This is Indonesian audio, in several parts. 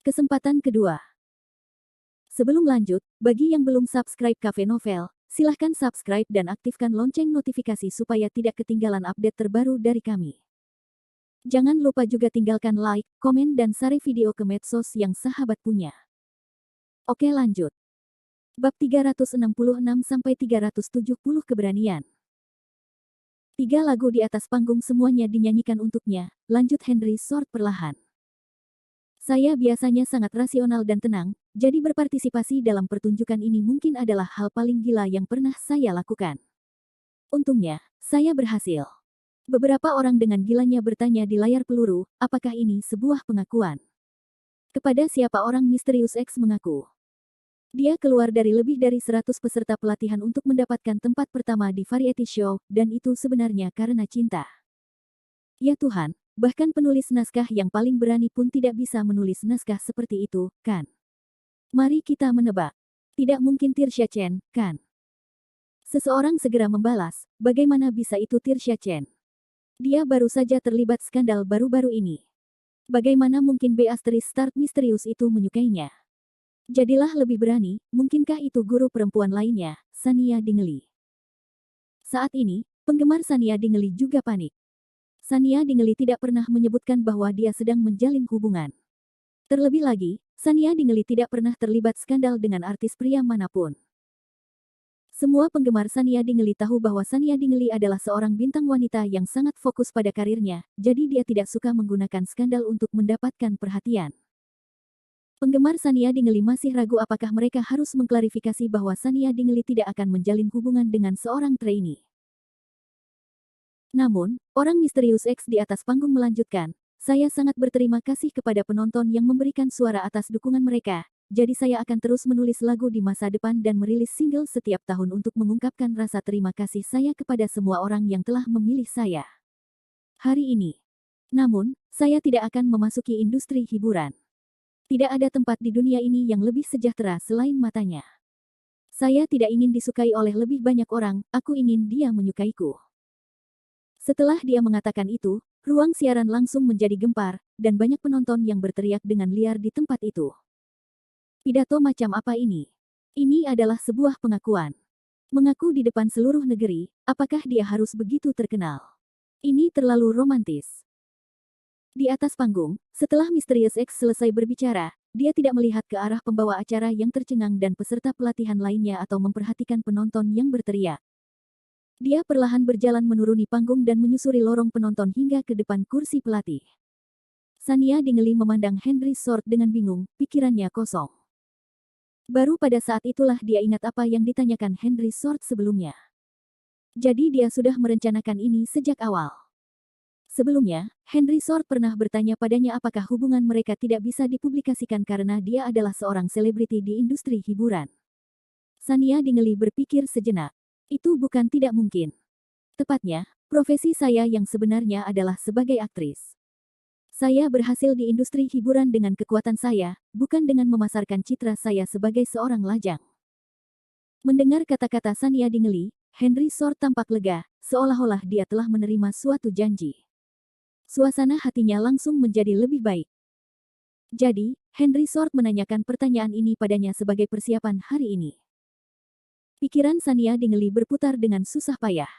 Kesempatan kedua. Sebelum lanjut, bagi yang belum subscribe Cafe Novel, silahkan subscribe dan aktifkan lonceng notifikasi supaya tidak ketinggalan update terbaru dari kami. Jangan lupa juga tinggalkan like, komen dan share video ke medsos yang sahabat punya. Oke lanjut. Bab 366-370 Keberanian. 3 lagu di atas panggung semuanya dinyanyikan untuknya, lanjut Henry Sword perlahan. Saya biasanya sangat rasional dan tenang, jadi berpartisipasi dalam pertunjukan ini mungkin adalah hal paling gila yang pernah saya lakukan. Untungnya, saya berhasil. Beberapa orang dengan gilanya bertanya di layar peluru, apakah ini sebuah pengakuan? Kepada siapa orang misterius X mengaku. Dia keluar dari lebih dari 100 peserta pelatihan untuk mendapatkan tempat pertama di variety show, dan itu sebenarnya karena cinta. Ya Tuhan, bahkan penulis naskah yang paling berani pun tidak bisa menulis naskah seperti itu, kan? Mari kita menebak. Tidak mungkin Tirsha Chen, kan? Seseorang segera membalas, bagaimana bisa itu Tirsha Chen? Dia baru saja terlibat skandal baru-baru ini. Bagaimana mungkin Beatrice Stark misterius itu menyukainya? Jadilah lebih berani, mungkinkah itu guru perempuan lainnya, Sania Dingley? Saat ini, penggemar Sania Dingley juga panik. Sania Dingley tidak pernah menyebutkan bahwa dia sedang menjalin hubungan. Terlebih lagi, Sania Dingley tidak pernah terlibat skandal dengan artis pria manapun. Semua penggemar Sania Dingley tahu bahwa Sania Dingley adalah seorang bintang wanita yang sangat fokus pada karirnya, jadi dia tidak suka menggunakan skandal untuk mendapatkan perhatian. Penggemar Sania Dingley masih ragu apakah mereka harus mengklarifikasi bahwa Sania Dingley tidak akan menjalin hubungan dengan seorang trainee. Namun, orang misterius X di atas panggung melanjutkan, saya sangat berterima kasih kepada penonton yang memberikan suara atas dukungan mereka, jadi saya akan terus menulis lagu di masa depan dan merilis single setiap tahun untuk mengungkapkan rasa terima kasih saya kepada semua orang yang telah memilih saya. Hari ini. Namun, saya tidak akan memasuki industri hiburan. Tidak ada tempat di dunia ini yang lebih sejahtera selain matanya. Saya tidak ingin disukai oleh lebih banyak orang, aku ingin dia menyukaiku. Setelah dia mengatakan itu, ruang siaran langsung menjadi gempar, dan banyak penonton yang berteriak dengan liar di tempat itu. Pidato macam apa ini? Ini adalah sebuah pengakuan. Mengaku di depan seluruh negeri, apakah dia harus begitu terkenal? Ini terlalu romantis. Di atas panggung, setelah Misterius X selesai berbicara, dia tidak melihat ke arah pembawa acara yang tercengang dan peserta pelatihan lainnya atau memperhatikan penonton yang berteriak. Dia perlahan berjalan menuruni panggung dan menyusuri lorong penonton hingga ke depan kursi pelatih. Sania Dingley memandang Henry Sword dengan bingung, pikirannya kosong. Baru pada saat itulah dia ingat apa yang ditanyakan Henry Sword sebelumnya. Jadi dia sudah merencanakan ini sejak awal. Sebelumnya, Henry Sword pernah bertanya padanya apakah hubungan mereka tidak bisa dipublikasikan karena dia adalah seorang selebriti di industri hiburan. Sania Dingley berpikir sejenak. Itu bukan tidak mungkin. Tepatnya, profesi saya yang sebenarnya adalah sebagai aktris. Saya berhasil di industri hiburan dengan kekuatan saya, bukan dengan memasarkan citra saya sebagai seorang lajang. Mendengar kata-kata Sania Dingley, Henry Sword tampak lega, seolah-olah dia telah menerima suatu janji. Suasana hatinya langsung menjadi lebih baik. Jadi, Henry Sword menanyakan pertanyaan ini padanya sebagai persiapan hari ini. Pikiran Sania Dingley berputar dengan susah payah.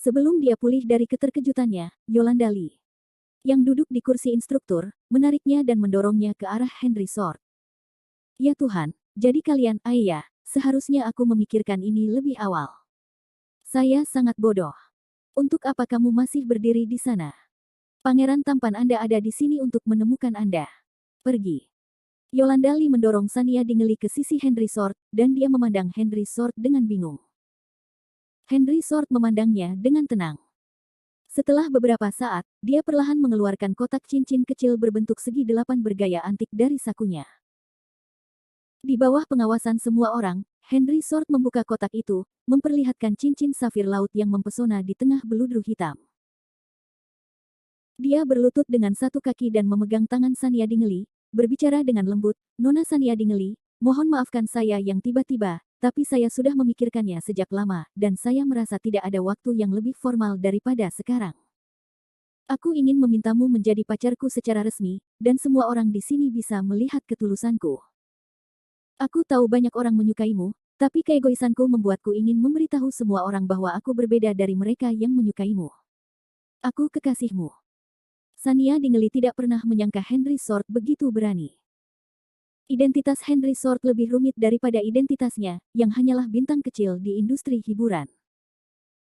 Sebelum dia pulih dari keterkejutannya, Yolanda Lee, yang duduk di kursi instruktur, menariknya dan mendorongnya ke arah Henry Sword. Ya Tuhan, jadi kalian, ayah, seharusnya aku memikirkan ini lebih awal. Saya sangat bodoh. Untuk apa kamu masih berdiri di sana? Pangeran tampan Anda ada di sini untuk menemukan Anda. Pergi. Yolanda Lee mendorong Sania Dingley ke sisi Henry Sword, dan dia memandang Henry Sword dengan bingung. Henry Sword memandangnya dengan tenang. Setelah beberapa saat, dia perlahan mengeluarkan kotak cincin kecil berbentuk segi 8 bergaya antik dari sakunya. Di bawah pengawasan semua orang, Henry Sword membuka kotak itu, memperlihatkan cincin safir laut yang mempesona di tengah beludru hitam. Dia berlutut dengan satu kaki dan memegang tangan Sania Dingley, berbicara dengan lembut, Nona Sania Dingley, mohon maafkan saya yang tiba-tiba, tapi saya sudah memikirkannya sejak lama, dan saya merasa tidak ada waktu yang lebih formal daripada sekarang. Aku ingin memintamu menjadi pacarku secara resmi, dan semua orang di sini bisa melihat ketulusanku. Aku tahu banyak orang menyukaimu, tapi keegoisanku membuatku ingin memberitahu semua orang bahwa aku berbeda dari mereka yang menyukaimu. Aku kekasihmu. Sania Dingley tidak pernah menyangka Henry Sword begitu berani. Identitas Henry Sword lebih rumit daripada identitasnya, yang hanyalah bintang kecil di industri hiburan.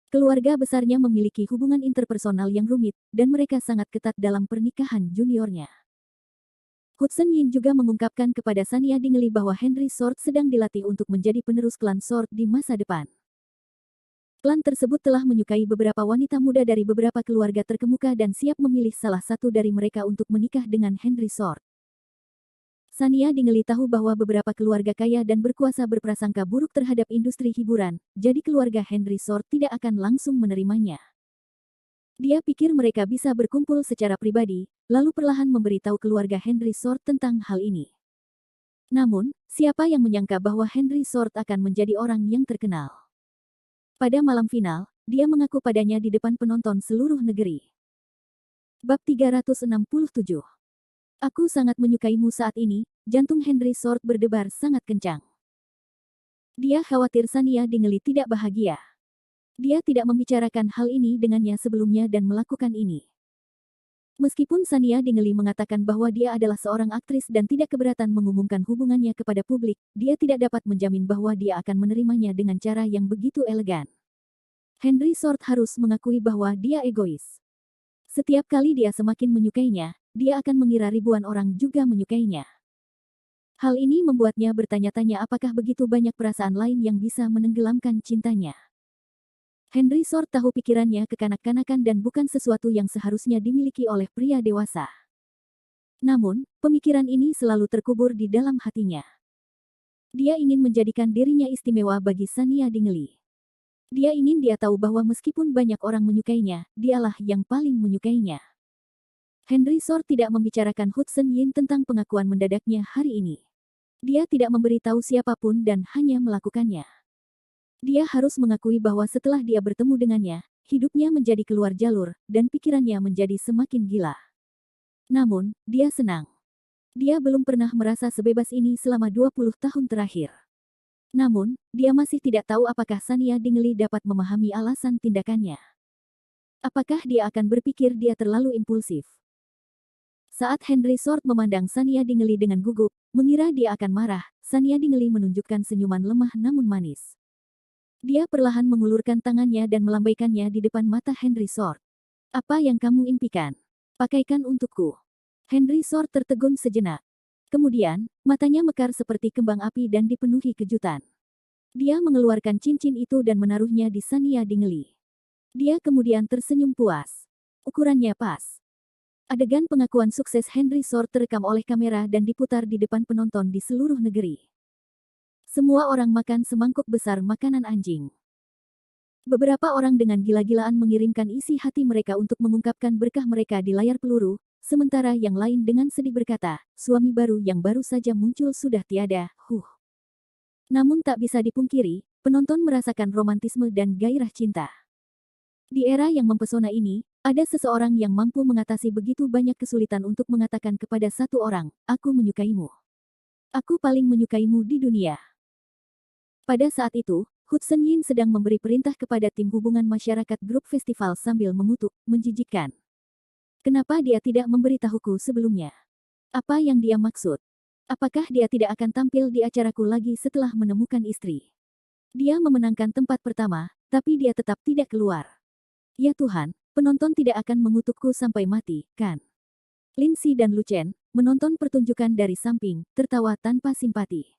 Keluarga besarnya memiliki hubungan interpersonal yang rumit, dan mereka sangat ketat dalam pernikahan juniornya. Hudson Yin juga mengungkapkan kepada Sania Dingley bahwa Henry Sword sedang dilatih untuk menjadi penerus klan Sword di masa depan. Klan tersebut telah menyukai beberapa wanita muda dari beberapa keluarga terkemuka dan siap memilih salah satu dari mereka untuk menikah dengan Henry Sword. Sania Dingley tahu bahwa beberapa keluarga kaya dan berkuasa berprasangka buruk terhadap industri hiburan, jadi keluarga Henry Sword tidak akan langsung menerimanya. Dia pikir mereka bisa berkumpul secara pribadi, lalu perlahan memberitahu keluarga Henry Sword tentang hal ini. Namun, siapa yang menyangka bahwa Henry Sword akan menjadi orang yang terkenal? Pada malam final, dia mengaku padanya di depan penonton seluruh negeri. Bab 367. Aku sangat menyukaimu saat ini, jantung Henry Sword berdebar sangat kencang. Dia khawatir Sania Dingley tidak bahagia. Dia tidak membicarakan hal ini dengannya sebelumnya dan melakukan ini. Meskipun Sania Dingley mengatakan bahwa dia adalah seorang aktris dan tidak keberatan mengumumkan hubungannya kepada publik, dia tidak dapat menjamin bahwa dia akan menerimanya dengan cara yang begitu elegan. Henry Sword harus mengakui bahwa dia egois. Setiap kali dia semakin menyukainya, dia akan mengira ribuan orang juga menyukainya. Hal ini membuatnya bertanya-tanya apakah begitu banyak perasaan lain yang bisa menenggelamkan cintanya. Henry Sword tahu pikirannya kekanak-kanakan dan bukan sesuatu yang seharusnya dimiliki oleh pria dewasa. Namun, pemikiran ini selalu terkubur di dalam hatinya. Dia ingin menjadikan dirinya istimewa bagi Sania Dingley. Dia ingin dia tahu bahwa meskipun banyak orang menyukainya, dialah yang paling menyukainya. Henry Sword tidak membicarakan Hudson Yin tentang pengakuan mendadaknya hari ini. Dia tidak memberitahu siapapun dan hanya melakukannya. Dia harus mengakui bahwa setelah dia bertemu dengannya, hidupnya menjadi keluar jalur, dan pikirannya menjadi semakin gila. Namun, dia senang. Dia belum pernah merasa sebebas ini selama 20 tahun terakhir. Namun, dia masih tidak tahu apakah Sania Dingley dapat memahami alasan tindakannya. Apakah dia akan berpikir dia terlalu impulsif? Saat Henry Sword memandang Sania Dingley dengan gugup, mengira dia akan marah, Sania Dingley menunjukkan senyuman lemah namun manis. Dia perlahan mengulurkan tangannya dan melambaikannya di depan mata Henry Sword. Apa yang kamu impikan? Pakaikan untukku. Henry Sword tertegun sejenak. Kemudian, matanya mekar seperti kembang api dan dipenuhi kejutan. Dia mengeluarkan cincin itu dan menaruhnya di Sania Dingley. Dia kemudian tersenyum puas. Ukurannya pas. Adegan pengakuan sukses Henry Sword terekam oleh kamera dan diputar di depan penonton di seluruh negeri. Semua orang makan semangkuk besar makanan anjing. Beberapa orang dengan gila-gilaan mengirimkan isi hati mereka untuk mengungkapkan berkah mereka di layar peluru, sementara yang lain dengan sedih berkata, suami baru yang baru saja muncul sudah tiada, Namun tak bisa dipungkiri, penonton merasakan romantisme dan gairah cinta. Di era yang mempesona ini, ada seseorang yang mampu mengatasi begitu banyak kesulitan untuk mengatakan kepada satu orang, aku menyukaimu. Aku paling menyukaimu di dunia. Pada saat itu, Hudson Yin sedang memberi perintah kepada tim hubungan masyarakat grup festival sambil mengutuk, menjijikkan. Kenapa dia tidak memberitahuku sebelumnya? Apa yang dia maksud? Apakah dia tidak akan tampil di acaraku lagi setelah menemukan istri? Dia memenangkan tempat pertama, tapi dia tetap tidak keluar. Ya Tuhan, penonton tidak akan mengutukku sampai mati, kan? Lindsay dan Lu Chen menonton pertunjukan dari samping, tertawa tanpa simpati.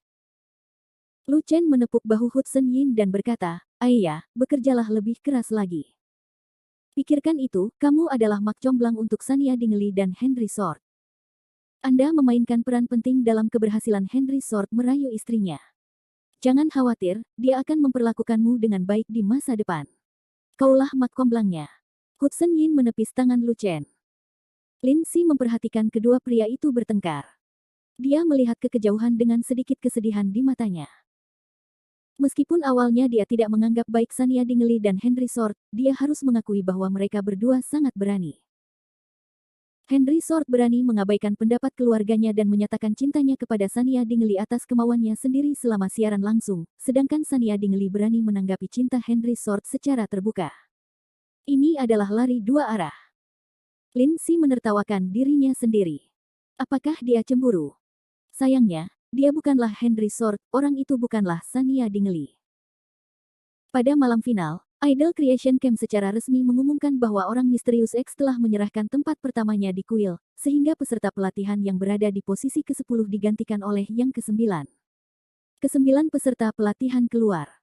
Lu Chen menepuk bahu Hudson Yin dan berkata, Ayah, bekerjalah lebih keras lagi. Pikirkan itu, kamu adalah mak comblang untuk Sania Dingley dan Henry Sword. Anda memainkan peran penting dalam keberhasilan Henry Sword merayu istrinya. Jangan khawatir, dia akan memperlakukanmu dengan baik di masa depan. Kaulah mak comblangnya. Hudson Yin menepis tangan Lu Chen. Lindsay memperhatikan kedua pria itu bertengkar. Dia melihat ke kejauhan dengan sedikit kesedihan di matanya. Meskipun awalnya dia tidak menganggap baik Sania Dingley dan Henry Sword, dia harus mengakui bahwa mereka berdua sangat berani. Henry Sword berani mengabaikan pendapat keluarganya dan menyatakan cintanya kepada Sania Dingley atas kemauannya sendiri selama siaran langsung, sedangkan Sania Dingley berani menanggapi cinta Henry Sword secara terbuka. Ini adalah lari dua arah. Lindsay menertawakan dirinya sendiri. Apakah dia cemburu? Sayangnya, dia bukanlah Henry Sword, orang itu bukanlah Sania Dingley. Pada malam final, Idol Creation Camp secara resmi mengumumkan bahwa orang misterius X telah menyerahkan tempat pertamanya di kuil, sehingga peserta pelatihan yang berada di posisi ke-10 digantikan oleh yang ke-9. Ke-9 peserta pelatihan keluar.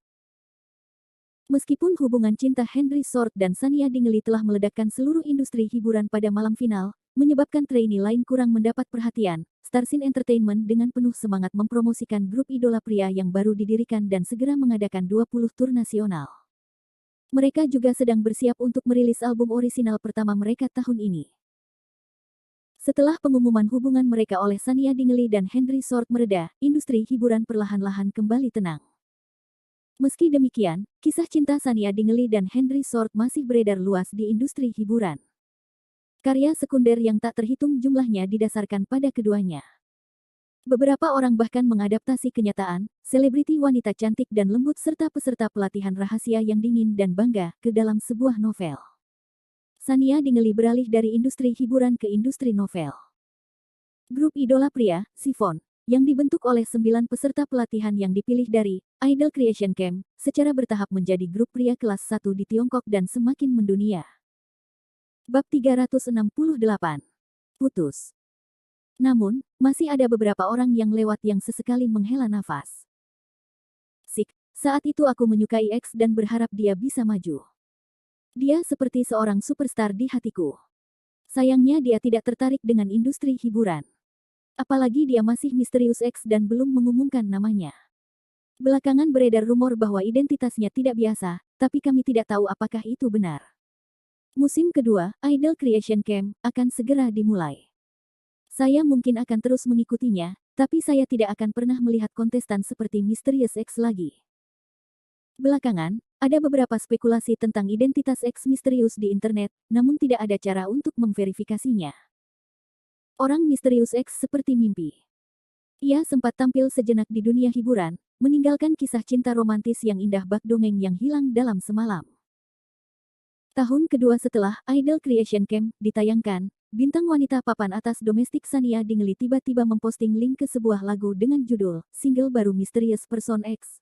Meskipun hubungan cinta Henry Sword dan Sania Dingley telah meledakkan seluruh industri hiburan pada malam final, menyebabkan trainee lain kurang mendapat perhatian, Starsin Entertainment dengan penuh semangat mempromosikan grup idola pria yang baru didirikan dan segera mengadakan 20 tur nasional. Mereka juga sedang bersiap untuk merilis album orisinal pertama mereka tahun ini. Setelah pengumuman hubungan mereka oleh Sania Dingley dan Henry Sword mereda, industri hiburan perlahan-lahan kembali tenang. Meski demikian, kisah cinta Sania Dingley dan Henry Sword masih beredar luas di industri hiburan. Karya sekunder yang tak terhitung jumlahnya didasarkan pada keduanya. Beberapa orang bahkan mengadaptasi kenyataan, selebriti wanita cantik dan lembut serta peserta pelatihan rahasia yang dingin dan bangga ke dalam sebuah novel. Sania Dingley beralih dari industri hiburan ke industri novel. Grup idola pria, Siphon, yang dibentuk oleh 9 peserta pelatihan yang dipilih dari Idol Creation Camp, secara bertahap menjadi grup pria kelas 1 di Tiongkok dan semakin mendunia. Bab 368. Putus. Namun, masih ada beberapa orang yang lewat yang sesekali menghela nafas. Sik, saat itu aku menyukai X dan berharap dia bisa maju. Dia seperti seorang superstar di hatiku. Sayangnya dia tidak tertarik dengan industri hiburan. Apalagi dia masih misterius X dan belum mengumumkan namanya. Belakangan beredar rumor bahwa identitasnya tidak biasa, tapi kami tidak tahu apakah itu benar. Musim kedua, Idol Creation Camp, akan segera dimulai. Saya mungkin akan terus mengikutinya, tapi saya tidak akan pernah melihat kontestan seperti Mysterious X lagi. Belakangan, ada beberapa spekulasi tentang identitas X misterius di internet, namun tidak ada cara untuk memverifikasinya. Orang misterius X seperti mimpi. Ia sempat tampil sejenak di dunia hiburan, meninggalkan kisah cinta romantis yang indah bak dongeng yang hilang dalam semalam. Tahun kedua setelah Idol Creation Camp ditayangkan, bintang wanita papan atas domestik Sania Dingley tiba-tiba memposting link ke sebuah lagu dengan judul single baru Mysterious Person X.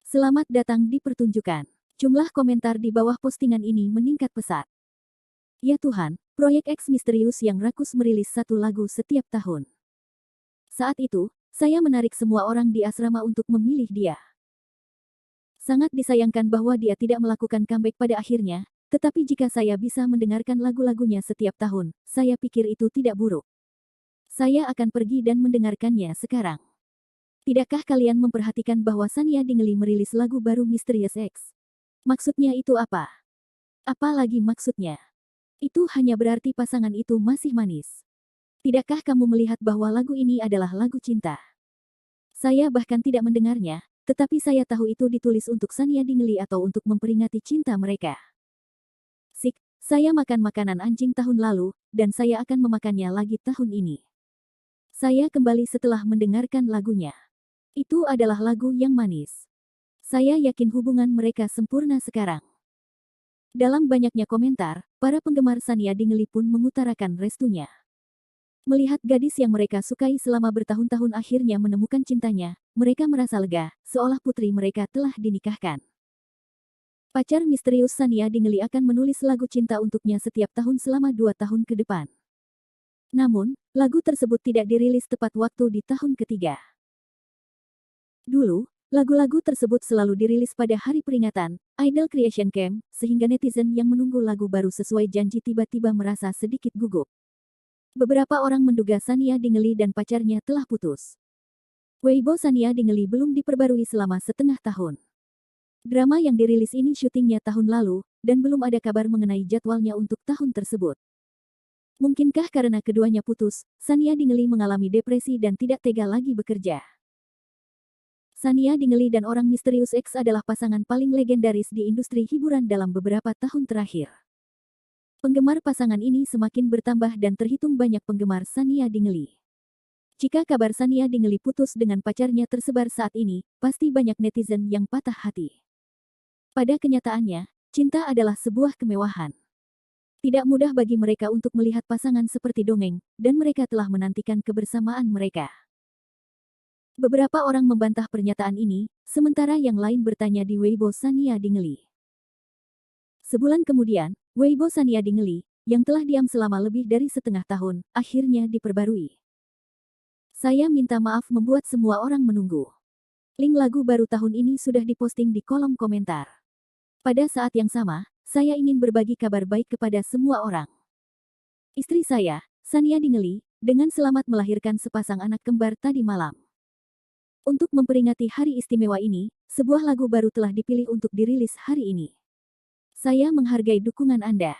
Selamat datang di pertunjukan. Jumlah komentar di bawah postingan ini meningkat pesat. Ya Tuhan, proyek X misterius yang rakus merilis satu lagu setiap tahun. Saat itu, saya menarik semua orang di asrama untuk memilih dia. Sangat disayangkan bahwa dia tidak melakukan comeback pada akhirnya, tetapi jika saya bisa mendengarkan lagu-lagunya setiap tahun, saya pikir itu tidak buruk. Saya akan pergi dan mendengarkannya sekarang. Tidakkah kalian memperhatikan bahwa Sania Dingley merilis lagu baru Mysterious X? Maksudnya itu apa? Apa lagi maksudnya? Itu hanya berarti pasangan itu masih manis. Tidakkah kamu melihat bahwa lagu ini adalah lagu cinta? Saya bahkan tidak mendengarnya, tetapi saya tahu itu ditulis untuk Sania Dingley atau untuk memperingati cinta mereka. Sik, saya makan makanan anjing tahun lalu, dan saya akan memakannya lagi tahun ini. Saya kembali setelah mendengarkan lagunya. Itu adalah lagu yang manis. Saya yakin hubungan mereka sempurna sekarang. Dalam banyaknya komentar, para penggemar Sania Dingley pun mengutarakan restunya. Melihat gadis yang mereka sukai selama bertahun-tahun akhirnya menemukan cintanya, mereka merasa lega, seolah putri mereka telah dinikahkan. Pacar misterius Sania Dingley akan menulis lagu cinta untuknya setiap tahun selama 2 tahun ke depan. Namun, lagu tersebut tidak dirilis tepat waktu di tahun ketiga. Dulu, lagu-lagu tersebut selalu dirilis pada hari peringatan, Idol Creation Camp, sehingga netizen yang menunggu lagu baru sesuai janji tiba-tiba merasa sedikit gugup. Beberapa orang menduga Sania Dingley dan pacarnya telah putus. Weibo Sania Dingley belum diperbarui selama setengah tahun. Drama yang dirilis ini syutingnya tahun lalu, dan belum ada kabar mengenai jadwalnya untuk tahun tersebut. Mungkinkah karena keduanya putus, Sania Dingley mengalami depresi dan tidak tega lagi bekerja? Sania Dingley dan orang misterius X adalah pasangan paling legendaris di industri hiburan dalam beberapa tahun terakhir. Penggemar pasangan ini semakin bertambah dan terhitung banyak penggemar Sania Dingelly. Jika kabar Sania Dingelly putus dengan pacarnya tersebar saat ini, pasti banyak netizen yang patah hati. Pada kenyataannya, cinta adalah sebuah kemewahan. Tidak mudah bagi mereka untuk melihat pasangan seperti dongeng, dan mereka telah menantikan kebersamaan mereka. Beberapa orang membantah pernyataan ini, sementara yang lain bertanya di Weibo Sania Dingelly. Sebulan kemudian, Weibo Sania Dingelly, yang telah diam selama lebih dari setengah tahun, akhirnya diperbarui. Saya minta maaf membuat semua orang menunggu. Link lagu baru tahun ini sudah diposting di kolom komentar. Pada saat yang sama, saya ingin berbagi kabar baik kepada semua orang. Istri saya, Sania Dingelly, dengan selamat melahirkan sepasang anak kembar tadi malam. Untuk memperingati hari istimewa ini, sebuah lagu baru telah dipilih untuk dirilis hari ini. Saya menghargai dukungan Anda.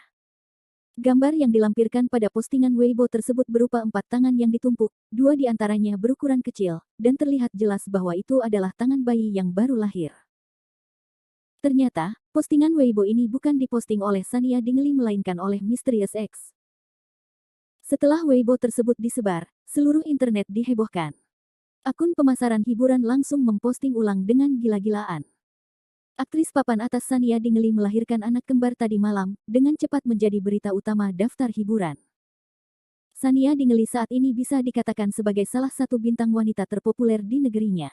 Gambar yang dilampirkan pada postingan Weibo tersebut berupa 4 tangan yang ditumpuk, 2 di antaranya berukuran kecil, dan terlihat jelas bahwa itu adalah tangan bayi yang baru lahir. Ternyata, postingan Weibo ini bukan diposting oleh Sania Dingelly melainkan oleh Mysterious X. Setelah Weibo tersebut disebar, seluruh internet dihebohkan. Akun pemasaran hiburan langsung memposting ulang dengan gila-gilaan. Aktris papan atas Sania Dingelly melahirkan anak kembar tadi malam, dengan cepat menjadi berita utama daftar hiburan. Sania Dingelly saat ini bisa dikatakan sebagai salah satu bintang wanita terpopuler di negerinya.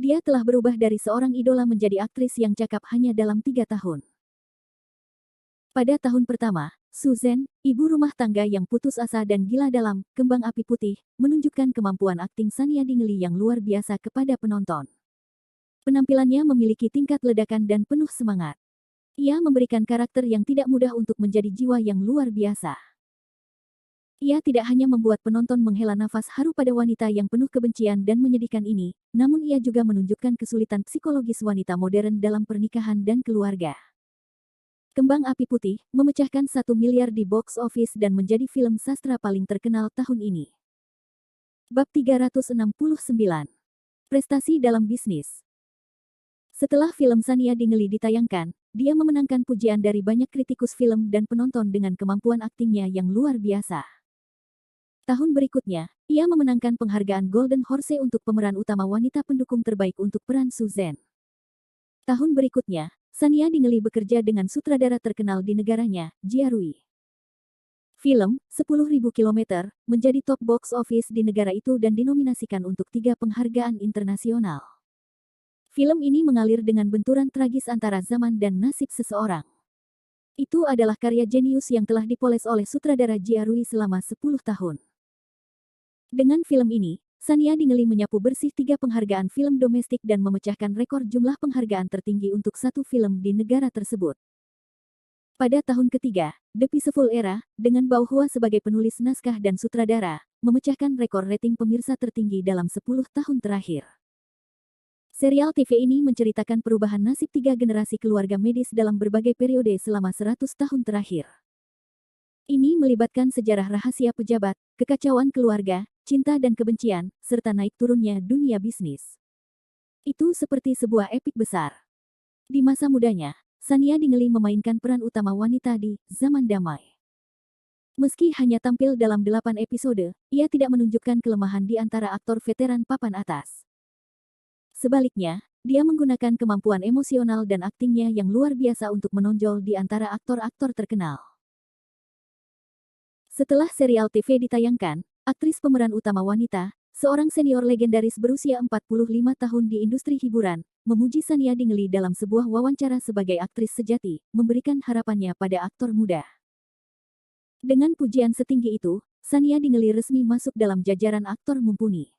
Dia telah berubah dari seorang idola menjadi aktris yang cakap hanya dalam 3 tahun. Pada tahun pertama, Susan, ibu rumah tangga yang putus asa dan gila dalam Kembang Api Putih, menunjukkan kemampuan akting Sania Dingelly yang luar biasa kepada penonton. Penampilannya memiliki tingkat ledakan dan penuh semangat. Ia memberikan karakter yang tidak mudah untuk menjadi jiwa yang luar biasa. Ia tidak hanya membuat penonton menghela nafas haru pada wanita yang penuh kebencian dan menyedihkan ini, namun ia juga menunjukkan kesulitan psikologis wanita modern dalam pernikahan dan keluarga. Kembang Api Putih memecahkan 1 miliar di box office dan menjadi film sastra paling terkenal tahun ini. Bab 369. Prestasi dalam bisnis. Setelah film Sania Dingelly ditayangkan, dia memenangkan pujian dari banyak kritikus film dan penonton dengan kemampuan aktingnya yang luar biasa. Tahun berikutnya, ia memenangkan penghargaan Golden Horse untuk pemeran utama wanita pendukung terbaik untuk peran Susan. Tahun berikutnya, Sania Dingelly bekerja dengan sutradara terkenal di negaranya, Jia Rui. Film, 10.000 km, menjadi top box office di negara itu dan dinominasikan untuk 3 penghargaan internasional. Film ini mengalir dengan benturan tragis antara zaman dan nasib seseorang. Itu adalah karya jenius yang telah dipoles oleh sutradara Jia Rui selama 10 tahun. Dengan film ini, Sania Dingelly menyapu bersih 3 penghargaan film domestik dan memecahkan rekor jumlah penghargaan tertinggi untuk satu film di negara tersebut. Pada tahun ketiga, The Peaceful Era, dengan Bao Hua sebagai penulis naskah dan sutradara, memecahkan rekor rating pemirsa tertinggi dalam 10 tahun terakhir. Serial TV ini menceritakan perubahan nasib 3 generasi keluarga medis dalam berbagai periode selama 100 tahun terakhir. Ini melibatkan sejarah rahasia pejabat, kekacauan keluarga, cinta dan kebencian, serta naik turunnya dunia bisnis. Itu seperti sebuah epik besar. Di masa mudanya, Sania Dingelly memainkan peran utama wanita di Zaman Damai. Meski hanya tampil dalam 8 episode, ia tidak menunjukkan kelemahan di antara aktor veteran papan atas. Sebaliknya, dia menggunakan kemampuan emosional dan aktingnya yang luar biasa untuk menonjol di antara aktor-aktor terkenal. Setelah serial TV ditayangkan, aktris pemeran utama wanita, seorang senior legendaris berusia 45 tahun di industri hiburan, memuji Sania Dingelly dalam sebuah wawancara sebagai aktris sejati, memberikan harapannya pada aktor muda. Dengan pujian setinggi itu, Sania Dingelly resmi masuk dalam jajaran aktor mumpuni.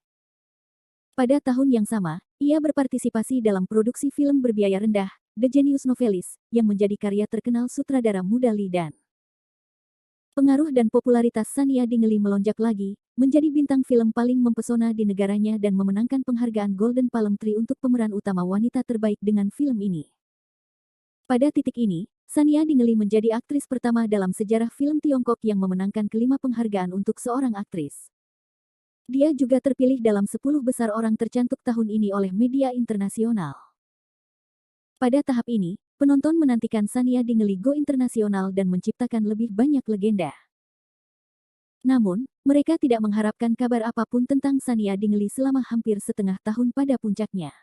Pada tahun yang sama, ia berpartisipasi dalam produksi film berbiaya rendah, The Genius Novelis, yang menjadi karya terkenal sutradara muda Li Dan. Pengaruh dan popularitas Sania Dingelly melonjak lagi, menjadi bintang film paling mempesona di negaranya dan memenangkan penghargaan Golden Palm Tree untuk pemeran utama wanita terbaik dengan film ini. Pada titik ini, Sania Dingelly menjadi aktris pertama dalam sejarah film Tiongkok yang memenangkan kelima penghargaan untuk seorang aktris. Dia juga terpilih dalam 10 besar orang tercantik tahun ini oleh media internasional. Pada tahap ini, penonton menantikan Sania Dingley go internasional dan menciptakan lebih banyak legenda. Namun, mereka tidak mengharapkan kabar apapun tentang Sania Dingley selama hampir setengah tahun pada puncaknya.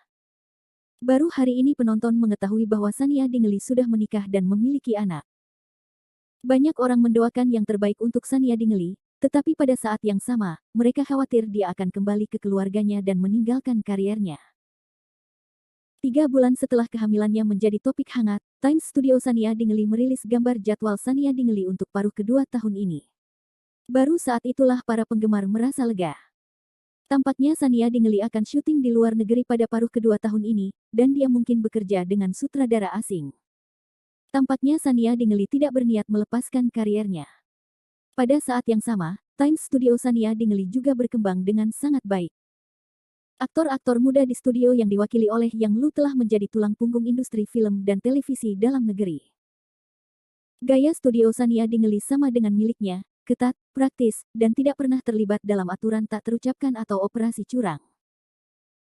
Baru hari ini penonton mengetahui bahwa Sania Dingley sudah menikah dan memiliki anak. Banyak orang mendoakan yang terbaik untuk Sania Dingley, tetapi pada saat yang sama, mereka khawatir dia akan kembali ke keluarganya dan meninggalkan kariernya. 3 bulan setelah kehamilannya menjadi topik hangat, Times Studio Sania Dingley merilis gambar jadwal Sania Dingley untuk paruh kedua tahun ini. Baru saat itulah para penggemar merasa lega. Tampaknya Sania Dingley akan syuting di luar negeri pada paruh kedua tahun ini, dan dia mungkin bekerja dengan sutradara asing. Tampaknya Sania Dingley tidak berniat melepaskan kariernya. Pada saat yang sama, Times Studio Sania Dingley juga berkembang dengan sangat baik. Aktor-aktor muda di studio yang diwakili oleh Yang Lu telah menjadi tulang punggung industri film dan televisi dalam negeri. Gaya studio Sania Dingley sama dengan miliknya, ketat, praktis, dan tidak pernah terlibat dalam aturan tak terucapkan atau operasi curang.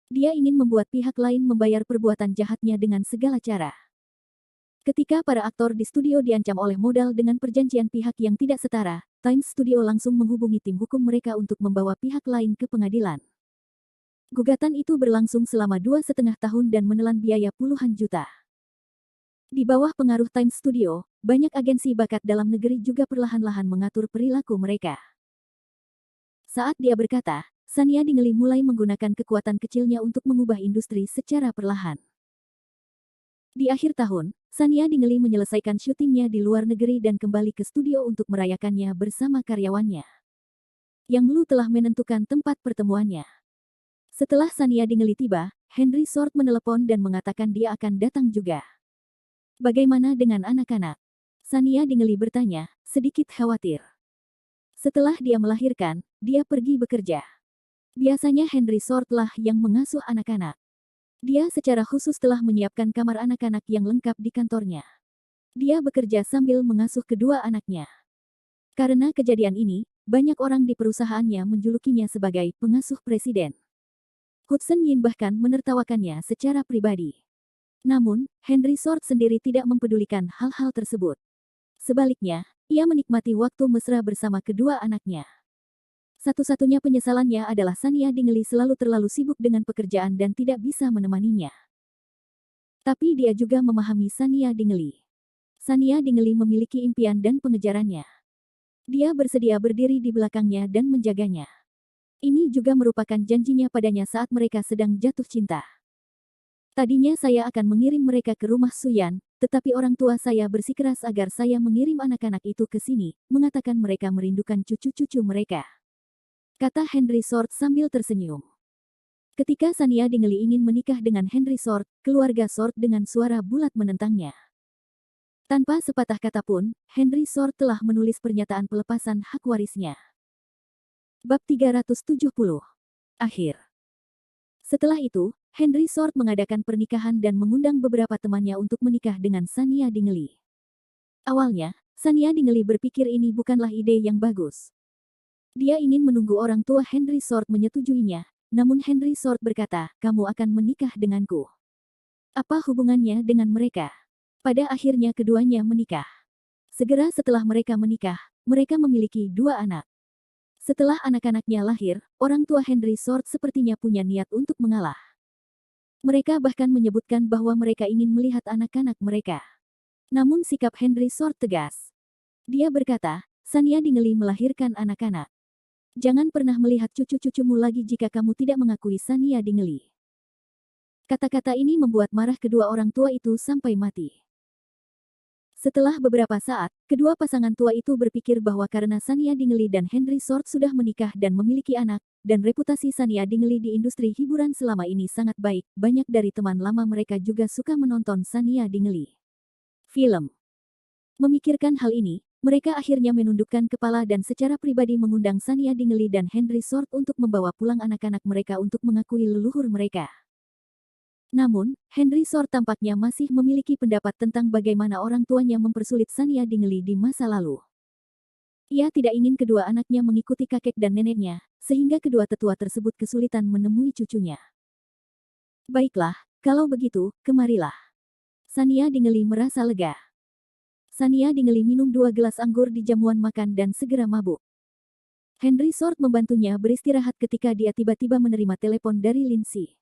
Dia ingin membuat pihak lain membayar perbuatan jahatnya dengan segala cara. Ketika para aktor di studio diancam oleh modal dengan perjanjian pihak yang tidak setara, Times Studio langsung menghubungi tim hukum mereka untuk membawa pihak lain ke pengadilan. Gugatan itu berlangsung selama 2,5 tahun dan menelan biaya puluhan juta. Di bawah pengaruh Times Studio, banyak agensi bakat dalam negeri juga perlahan-lahan mengatur perilaku mereka. Saat dia berkata, Sania Dingley mulai menggunakan kekuatan kecilnya untuk mengubah industri secara perlahan. Di akhir tahun, Sania Dingley menyelesaikan syutingnya di luar negeri dan kembali ke studio untuk merayakannya bersama karyawannya. Yang Lu telah menentukan tempat pertemuannya. Setelah Sania Dingley tiba, Henry Sword menelepon dan mengatakan dia akan datang juga. Bagaimana dengan anak-anak? Sania Dingley bertanya, sedikit khawatir. Setelah dia melahirkan, dia pergi bekerja. Biasanya Henry Sword lah yang mengasuh anak-anak. Dia secara khusus telah menyiapkan kamar anak-anak yang lengkap di kantornya. Dia bekerja sambil mengasuh kedua anaknya. Karena kejadian ini, banyak orang di perusahaannya menjulukinya sebagai pengasuh presiden. Hudson Yin bahkan menertawakannya secara pribadi. Namun, Henry Sword sendiri tidak mempedulikan hal-hal tersebut. Sebaliknya, ia menikmati waktu mesra bersama kedua anaknya. Satu-satunya penyesalannya adalah Sania Dingley selalu terlalu sibuk dengan pekerjaan dan tidak bisa menemaninya. Tapi dia juga memahami Sania Dingley. Sania Dingley memiliki impian dan pengejarannya. Dia bersedia berdiri di belakangnya dan menjaganya. Ini juga merupakan janjinya padanya saat mereka sedang jatuh cinta. Tadinya saya akan mengirim mereka ke rumah Suyan, tetapi orang tua saya bersikeras agar saya mengirim anak-anak itu ke sini, mengatakan mereka merindukan cucu-cucu mereka. Kata Henry Sword sambil tersenyum. Ketika Sania Dingley ingin menikah dengan Henry Sword, keluarga Sword dengan suara bulat menentangnya. Tanpa sepatah kata pun, Henry Sword telah menulis pernyataan pelepasan hak warisnya. Bab 370. Akhir. Setelah itu, Henry Sword mengadakan pernikahan dan mengundang beberapa temannya untuk menikah dengan Sania Dingley. Awalnya, Sania Dingley berpikir ini bukanlah ide yang bagus. Dia ingin menunggu orang tua Henry Sword menyetujuinya, namun Henry Sword berkata, "Kamu akan menikah denganku." Apa hubungannya dengan mereka? Pada akhirnya keduanya menikah. Segera setelah mereka menikah, mereka memiliki 2 anak. Setelah anak-anaknya lahir, orang tua Henry Sword sepertinya punya niat untuk mengalah. Mereka bahkan menyebutkan bahwa mereka ingin melihat anak-anak mereka. Namun sikap Henry Sword tegas. Dia berkata, Sania Dingley melahirkan anak-anak. Jangan pernah melihat cucu-cucumu lagi jika kamu tidak mengakui Sania Dingley. Kata-kata ini membuat marah kedua orang tua itu sampai mati. Setelah beberapa saat, kedua pasangan tua itu berpikir bahwa karena Sania Dingley dan Henry Sword sudah menikah dan memiliki anak, dan reputasi Sania Dingley di industri hiburan selama ini sangat baik, banyak dari teman lama mereka juga suka menonton Sania Dingley film. Memikirkan hal ini, mereka akhirnya menundukkan kepala dan secara pribadi mengundang Sania Dingley dan Henry Sword untuk membawa pulang anak-anak mereka untuk mengakui leluhur mereka. Namun, Henry Sword tampaknya masih memiliki pendapat tentang bagaimana orang tuanya mempersulit Sania Dingley di masa lalu. Ia tidak ingin kedua anaknya mengikuti kakek dan neneknya, sehingga kedua tetua tersebut kesulitan menemui cucunya. Baiklah, kalau begitu, kemarilah. Sania Dingley merasa lega. Sania Dingley minum 2 gelas anggur di jamuan makan dan segera mabuk. Henry Sword membantunya beristirahat ketika dia tiba-tiba menerima telepon dari Lindsay.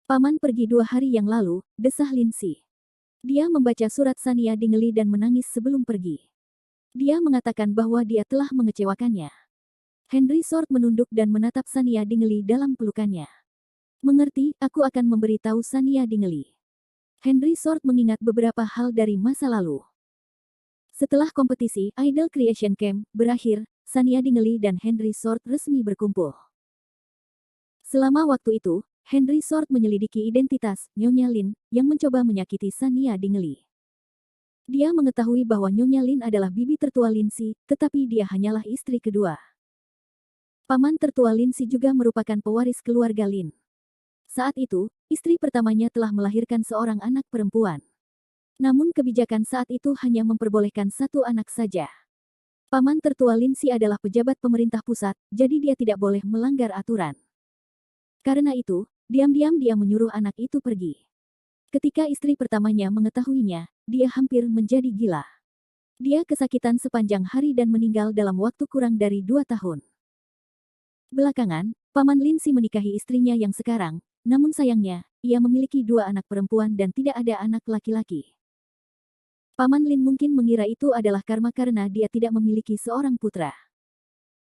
"Paman pergi 2 hari yang lalu," desah Lindsay. Dia membaca surat Sania Dingley dan menangis sebelum pergi. Dia mengatakan bahwa dia telah mengecewakannya. Henry Sword menunduk dan menatap Sania Dingley dalam pelukannya. "Mengerti, aku akan memberitahu Sania Dingley." Henry Sword mengingat beberapa hal dari masa lalu. Setelah kompetisi Idol Creation Camp berakhir, Sania Dingley dan Henry Sword resmi berkumpul. Selama waktu itu, Henry Sword menyelidiki identitas Nyonya Lin yang mencoba menyakiti Sania Dingley. Dia mengetahui bahwa Nyonya Lin adalah bibi tertua Lindsay, tetapi dia hanyalah istri kedua. Paman tertua Lindsay juga merupakan pewaris keluarga Lin. Saat itu, istri pertamanya telah melahirkan seorang anak perempuan. Namun kebijakan saat itu hanya memperbolehkan 1 anak saja. Paman tertua Lindsay adalah pejabat pemerintah pusat, jadi dia tidak boleh melanggar aturan. Karena itu, diam-diam dia menyuruh anak itu pergi. Ketika istri pertamanya mengetahuinya, dia hampir menjadi gila. Dia kesakitan sepanjang hari dan meninggal dalam waktu kurang dari 2 tahun. Belakangan, Paman Lindsay menikahi istrinya yang sekarang, namun sayangnya, ia memiliki 2 anak perempuan dan tidak ada anak laki-laki. Paman Lin mungkin mengira itu adalah karma karena dia tidak memiliki seorang putra.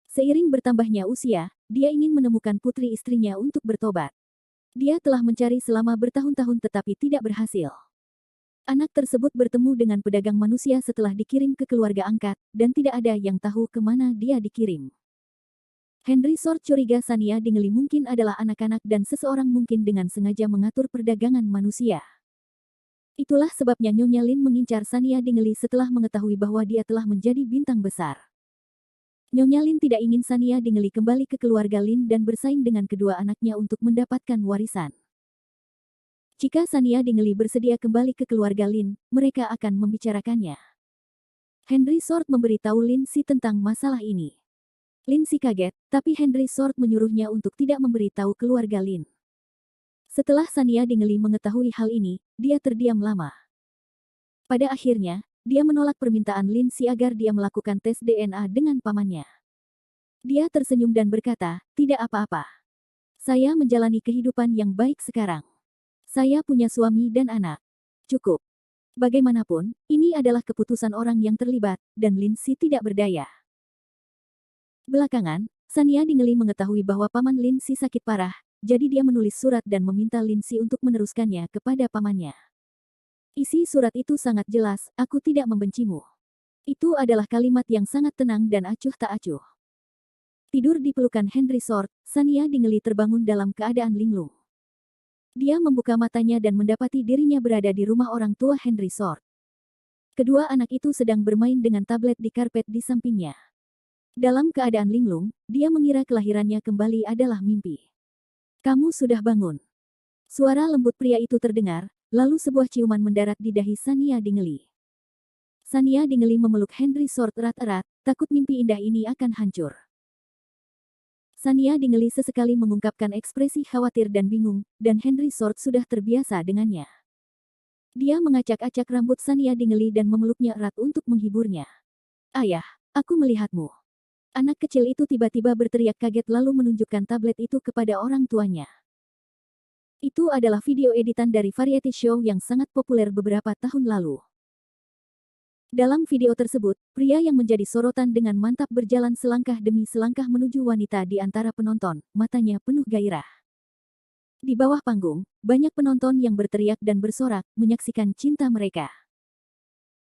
Seiring bertambahnya usia, dia ingin menemukan putri istrinya untuk bertobat. Dia telah mencari selama bertahun-tahun tetapi tidak berhasil. Anak tersebut bertemu dengan pedagang manusia setelah dikirim ke keluarga angkat, dan tidak ada yang tahu kemana dia dikirim. Henry Sword curiga Sania Dingley mungkin adalah anak-anak dan seseorang mungkin dengan sengaja mengatur perdagangan manusia. Itulah sebabnya Nyonya Lin mengincar Sania Dingley setelah mengetahui bahwa dia telah menjadi bintang besar. Nyonya Lin tidak ingin Sania Dingley kembali ke keluarga Lin dan bersaing dengan kedua anaknya untuk mendapatkan warisan. Jika Sania Dingley bersedia kembali ke keluarga Lin, mereka akan membicarakannya. Henry Sword memberitahu Lindsay tentang masalah ini. Lindsay kaget, tapi Henry Sword menyuruhnya untuk tidak memberitahu keluarga Lin. Setelah Sania Dingley mengetahui hal ini, dia terdiam lama. Pada akhirnya, dia menolak permintaan Lindsay agar dia melakukan tes DNA dengan pamannya. Dia tersenyum dan berkata, "Tidak apa-apa. Saya menjalani kehidupan yang baik sekarang. Saya punya suami dan anak. Cukup. Bagaimanapun, ini adalah keputusan orang yang terlibat, dan Lindsay tidak berdaya." Belakangan, Sania Dingley mengetahui bahwa paman Lindsay sakit parah, jadi dia menulis surat dan meminta Lindsay untuk meneruskannya kepada pamannya. Isi surat itu sangat jelas, "Aku tidak membencimu." Itu adalah kalimat yang sangat tenang dan acuh tak acuh. Tidur di pelukan Henry Sword, Sania Dingley terbangun dalam keadaan linglung. Dia membuka matanya dan mendapati dirinya berada di rumah orang tua Henry Sword. Kedua anak itu sedang bermain dengan tablet di karpet di sampingnya. Dalam keadaan linglung, dia mengira kelahirannya kembali adalah mimpi. "Kamu sudah bangun." Suara lembut pria itu terdengar, lalu sebuah ciuman mendarat di dahi Sania Dingley. Sania Dingley memeluk Henry Sword erat-erat, takut mimpi indah ini akan hancur. Sania Dingley sesekali mengungkapkan ekspresi khawatir dan bingung, dan Henry Sword sudah terbiasa dengannya. Dia mengacak-acak rambut Sania Dingley dan memeluknya erat untuk menghiburnya. "Ayah, aku melihatmu." Anak kecil itu tiba-tiba berteriak kaget lalu menunjukkan tablet itu kepada orang tuanya. Itu adalah video editan dari variety show yang sangat populer beberapa tahun lalu. Dalam video tersebut, pria yang menjadi sorotan dengan mantap berjalan selangkah demi selangkah menuju wanita di antara penonton, matanya penuh gairah. Di bawah panggung, banyak penonton yang berteriak dan bersorak, menyaksikan cinta mereka.